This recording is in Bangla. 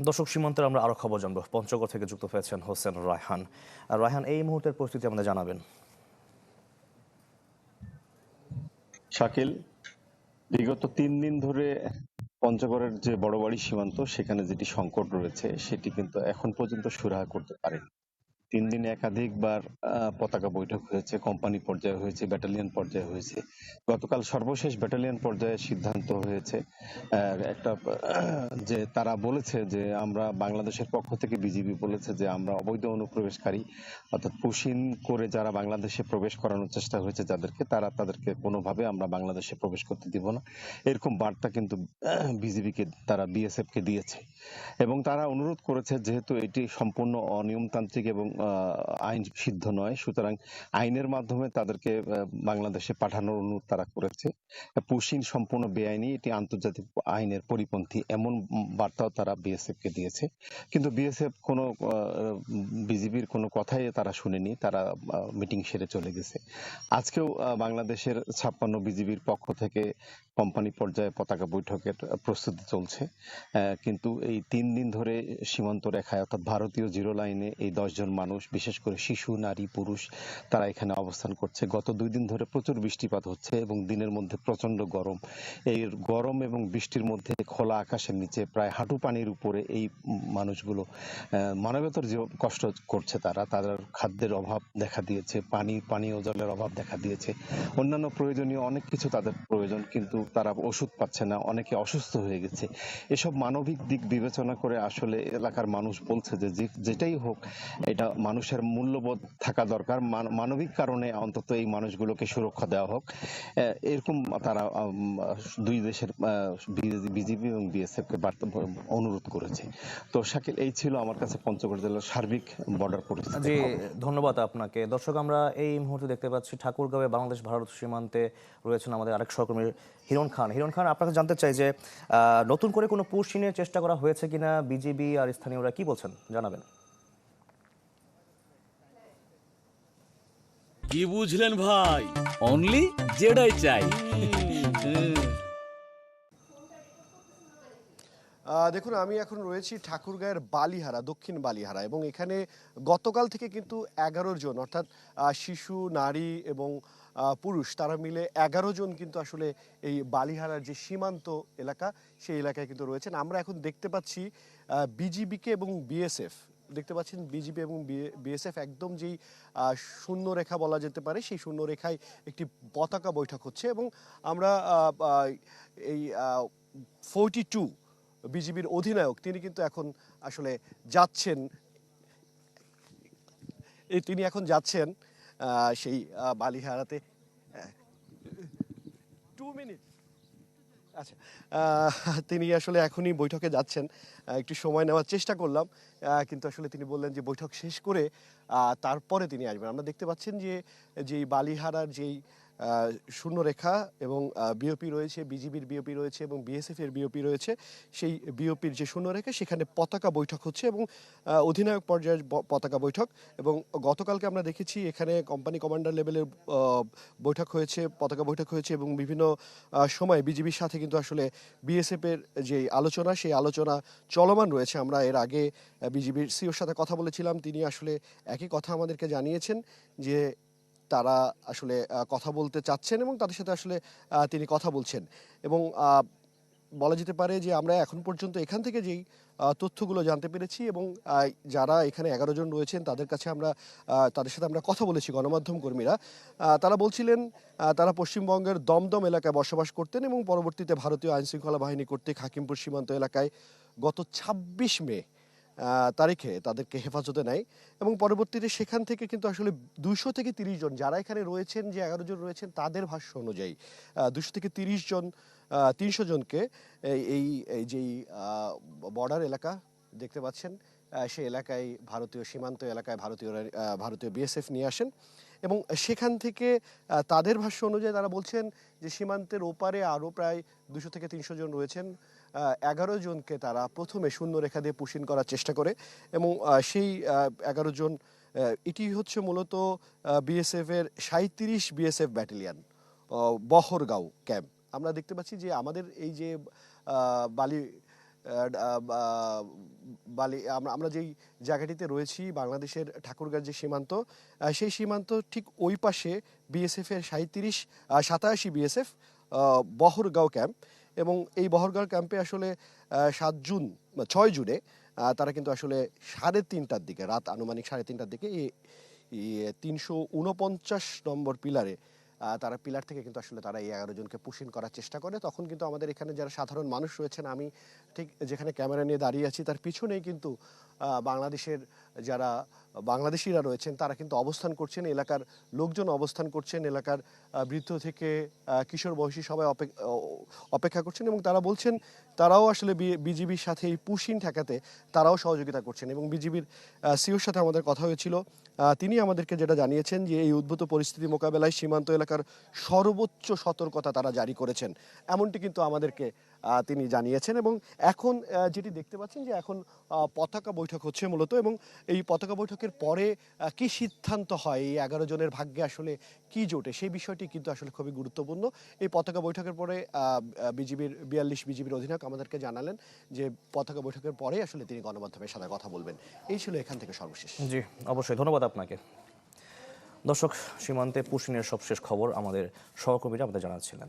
দর্শক সীমান্তের আমরা আরো খবর জানবো। পঞ্চগড় থেকে যুক্ত হয়েছেন হোসেন রায়হান। রায়হান, এই মুহূর্তের পরিস্থিতি আমাদের জানাবেন। শাকিল, বিগত ৩ দিন ধরে পঞ্চগড়ের যে বড়বাড়ি সীমান্ত সেখানে যেটি সংকট রয়েছে সেটি কিন্তু এখন পর্যন্ত সুরাহা করতে পারেনি। ৩ দিনে একাধিকবার পতাকা বৈঠক হয়েছে, কোম্পানি পর্যায়ে হয়েছে, ব্যাটালিয়ন পর্যায়ে হয়েছে। গতকাল সর্বশেষ ব্যাটালিয়ন পর্যায়ে সিদ্ধান্ত হয়েছে একটা যে তারা বলেছে যে আমরা বাংলাদেশের পক্ষ থেকে বিজিবি বলেছে যে আমরা অবৈধ অনুপ্রবেশকারী অর্থাৎ পুশিন করে যারা বাংলাদেশে প্রবেশ করানোর চেষ্টা হয়েছে যাদেরকে তাদেরকে কোনোভাবে আমরা বাংলাদেশে প্রবেশ করতে দিব না, এরকম বার্তা কিন্তু বিজিবিকে তারা বিএসএফ কে দিয়েছে। এবং তারা অনুরোধ করেছে যেহেতু এটি সম্পূর্ণ অনিয়মতান্ত্রিক এবং আইন সিদ্ধ নয়, সুতরাং আইনের মাধ্যমে তাদেরকে বাংলাদেশে পাঠানোর অনুরোধ তারা করেছে। পুশিন সম্পূর্ণ বেআইনি, এটি আন্তর্জাতিক আইনের পরিপন্থী, এমন বার্তাও তারা বিএসএফ কে দিয়েছে। কিন্তু বিএসএফ কোনো বিজিবির কোনো কথাই তারা শুনেনি, তারা মিটিং সেরে চলে গেছে। আজকেও বাংলাদেশের ৫৬ বিজিবির পক্ষ থেকে কোম্পানি পর্যায়ে পতাকা বৈঠকের প্রস্তুতি চলছে। কিন্তু এই ৩ দিন ধরে সীমান্ত রেখায় অর্থাৎ ভারতীয় জিরো লাইনে এই ১০ জন মানুষ, বিশেষ করে শিশু, নারী, পুরুষ, তারা এখানে অবস্থান করছে। গত ২ দিন ধরে প্রচুর বৃষ্টিপাত হচ্ছে এবং দিনের মধ্যে প্রচন্ড গরম। এই গরম এবং বৃষ্টির মধ্যে খোলা আকাশের নিচে প্রায় হাঁটু পানির উপরে এই মানুষগুলো মানবেতর যে কষ্ট করছে, তাদের খাদ্যের অভাব দেখা দিয়েছে, পানীয় জলের অভাব দেখা দিয়েছে, অন্যান্য প্রয়োজনীয় অনেক কিছু তাদের প্রয়োজন, কিন্তু তারা ওষুধ পাচ্ছে না, অনেকে অসুস্থ হয়ে গেছে। এসব মানবিক দিক বিবেচনা করে আসলে এলাকার মানুষ বলছে যে যেটাই হোক এটা মানুষের মূল্যবোধ থাকা দরকার, মানবিক কারণে অন্তত এই মানুষগুলোকে সুরক্ষা দেওয়া হোক, এরকম তারা দুই দেশের বিজিবি এবং বিএসএফ কে অনুরোধ করেছে। তো শাকিল, এই ছিল আমার কাছে পঞ্চগড় জেলার সার্বিক বর্ডার পরিস্থিতির জি, খবর। ধন্যবাদ আপনাকে। দর্শক, আমরা এই মুহূর্তে দেখতে পাচ্ছি ঠাকুরগাঁওয়ে বাংলাদেশ ভারত সীমান্তে রয়েছেন আমাদের আরেক সহকর্মী হিরণ খান। হিরণ খান, আপনাকে জানতে চাই যে নতুন করে কোনো পুশিনের চেষ্টা করা হয়েছে কিনা, বিজিবি আর স্থানীয়রা কি বলছেন জানাবেন। কি বুঝলেন ভাই? অনলি যেটাই চাই। দেখুন, আমি এখন রয়েছি ঠাকুরগাঁয়ের বালিহারা, দক্ষিণ বালিহারা, এবং এখানে গতকাল থেকে কিন্তু ১১ জন, অর্থাৎ শিশু, নারী এবং পুরুষ, তারা মিলে ১১ জন কিন্তু আসলে এই বালিহারার যে সীমান্ত এলাকা, সেই এলাকায় কিন্তু রয়েছেন। আমরা এখন দেখতে পাচ্ছি বিজিবিকে এবং বিএসএফ, দেখতে পাচ্ছেন বিজিবি এবং বিএসএফ একদম যেই শূন্য রেখা বলা যেতে পারে, সেই শূন্য রেখায় একটি পতাকা বৈঠক হচ্ছে। এবং আমরা এই 42 বিজিবির অধিনায়ক, তিনি কিন্তু এখন আসলে যাচ্ছেন, তিনি এখন যাচ্ছেন সেই বালিহারাতে। 2 মিনিট। আচ্ছা, তিনি আসলে এখনই বৈঠকে যাচ্ছেন। একটু সময় নেওয়ার চেষ্টা করলাম, কিন্তু আসলে তিনি বললেন যে বৈঠক শেষ করে তারপরে তিনি আসবেন। আমরা দেখতে পাচ্ছেন যে যেই বালিহারার যেই শূন্যরেখা এবং বিওপি রয়েছে, বিজিবির বিওপি রয়েছে এবং বিএসএফ এর বিওপি রয়েছে, সেই বিওপির যে শূন্যরেখা সেখানে পতাকা বৈঠক হচ্ছে এবং অধিনায়ক পর্যায়ের পতাকা বৈঠক। এবং গতকালকে আমরা দেখেছি এখানে কোম্পানি কমান্ডার লেভেলের বৈঠক হয়েছে, পতাকা বৈঠক হয়েছে, এবং বিভিন্ন সময় বিজিবির সাথে কিন্তু আসলে বিএসএফ এর যে আলোচনা, সেই আলোচনা চলমান রয়েছে। আমরা এর আগে বিজিবির সিওর সাথে কথা বলেছিলাম, তিনি আসলে একই কথা আমাদেরকে জানিয়েছেন যে তারা আসলে কথা বলতে চাচ্ছেন এবং তাদের সাথে আসলে তিনি কথা বলছেন। এবং বলা যেতে পারে যে আমরা এখন পর্যন্ত এখান থেকে যেই তথ্যগুলো জানতে পেরেছি, এবং যারা এখানে ১১ জন রয়েছেন তাদের কাছে আমরা তাদের সাথে আমরা কথা বলেছি, গণমাধ্যম কর্মীরা, তারা বলছিলেন তারা পশ্চিমবঙ্গের দমদম এলাকায় বসবাস করতেন এবং পরবর্তীতে ভারতীয় আইনশৃঙ্খলা বাহিনী কর্তৃক হাকিমপুর সীমান্ত এলাকায় গত ২৬ মে তারিখে তাদেরকে হেফাজতে নেয়। এবং পরবর্তীতে সেখান থেকে কিন্তু আসলে ২০০ থেকে ৩০ জন যারা এখানে রয়েছেন, যে ১১ জন রয়েছেন, তাদের ভাষ্য অনুযায়ী ২০০ থেকে ৩০ জন, ৩০০ জনকে এই এই যেই বর্ডার এলাকা দেখতে পাচ্ছেন, সেই এলাকায় ভারতীয় সীমান্ত এলাকায় ভারতীয় বিএসএফ নিয়ে আসেন। এবং সেখান থেকে তাদের ভাষ্য অনুযায়ী তারা বলছেন যে সীমান্তের ওপারে আরও প্রায় ২০০ থেকে ৩০০ জন রয়েছেন। ১১ জনকে তারা প্রথমে শূন্য রেখা দিয়ে পুশিন করার চেষ্টা করে, এবং সেই ১১ জন, এটি হচ্ছে মূলত বিএসএফ এর ৩৭ বিএসএফ ব্যাটালিয়ন, বহরগাঁও ক্যাম্প। আমরা দেখতে পাচ্ছি যে আমাদের এই যে বালি আমরা যেই জায়গাটিতে রয়েছি বাংলাদেশের ঠাকুরগাঁও যে সীমান্ত, সেই সীমান্ত ঠিক ওই পাশে বিএসএফ এর 87 বিএসএফ বহরগাঁও ক্যাম্প, এবং এই বহরগাঁও ক্যাম্পে আসলে 6 জুনে তারা কিন্তু আসলে 3:30টার দিকে, রাত আনুমানিক 3:30টার দিকে এই 349 নম্বর পিলারে তারা পিলার থেকে কিন্তু আসলে তারা এই 11 জনকে পুশিং করার চেষ্টা করে। তখন কিন্তু আমাদের এখানে যারা সাধারণ মানুষ রয়েছেন, আমি ঠিক যেখানে ক্যামেরা নিয়ে দাঁড়িয়ে আছি তার পিছনেই কিন্তু বাংলাদেশের যারা বাংলাদেশিরা রয়েছেন তারা কিন্তু অবস্থান করছেন, এলাকার লোকজন অবস্থান করছেন, এলাকার বৃদ্ধ থেকে কিশোর বয়সী সবাই অপেক্ষা করছেন, এবং তারা বলছেন তারাও আসলে বিজিবির সাথে এই পুশিং ঠেকাতে তারাও সহযোগিতা করছেন। এবং বিজিবির সিওর সাথে আমাদের কথা হয়েছিল, তিনি আমাদেরকে যেটা জানিয়েছেন যে এই উদ্ভূত পরিস্থিতি মোকাবেলায় সীমান্ত এলাকার সর্বোচ্চ সতর্কতা তারা জারি করেছেন, এমনটি কিন্তু আমাদেরকে তিনি জানিয়েছেন। এবং এখন যেটি দেখতে পাচ্ছেন যে এখন পতাকা বৈঠক হচ্ছে মূলত, এবং এই পতাকা বৈঠকের পরে কি সিদ্ধান্ত হয়, এই 11 জনের ভাগ্যে আসলে কি জোটে, সেই বিষয়টি কিন্তু আসলে খুবই গুরুত্বপূর্ণ। এই পতাকা বৈঠকের পরে বিজিবির 42 বিজিবির অধিনায়ক আমাদেরকে জানালেন যে পতাকা বৈঠকের পরে আসলে তিনি গণমাধ্যমের সাথে কথা বলবেন। এই ছিল এখান থেকে সর্বশেষ। জি, অবশ্যই ধন্যবাদ আপনাকে। দর্শক, সীমান্তে পুশিনের সবশেষ খবর আমাদের সহকর্মীরা আমাদের জানাচ্ছিলেন।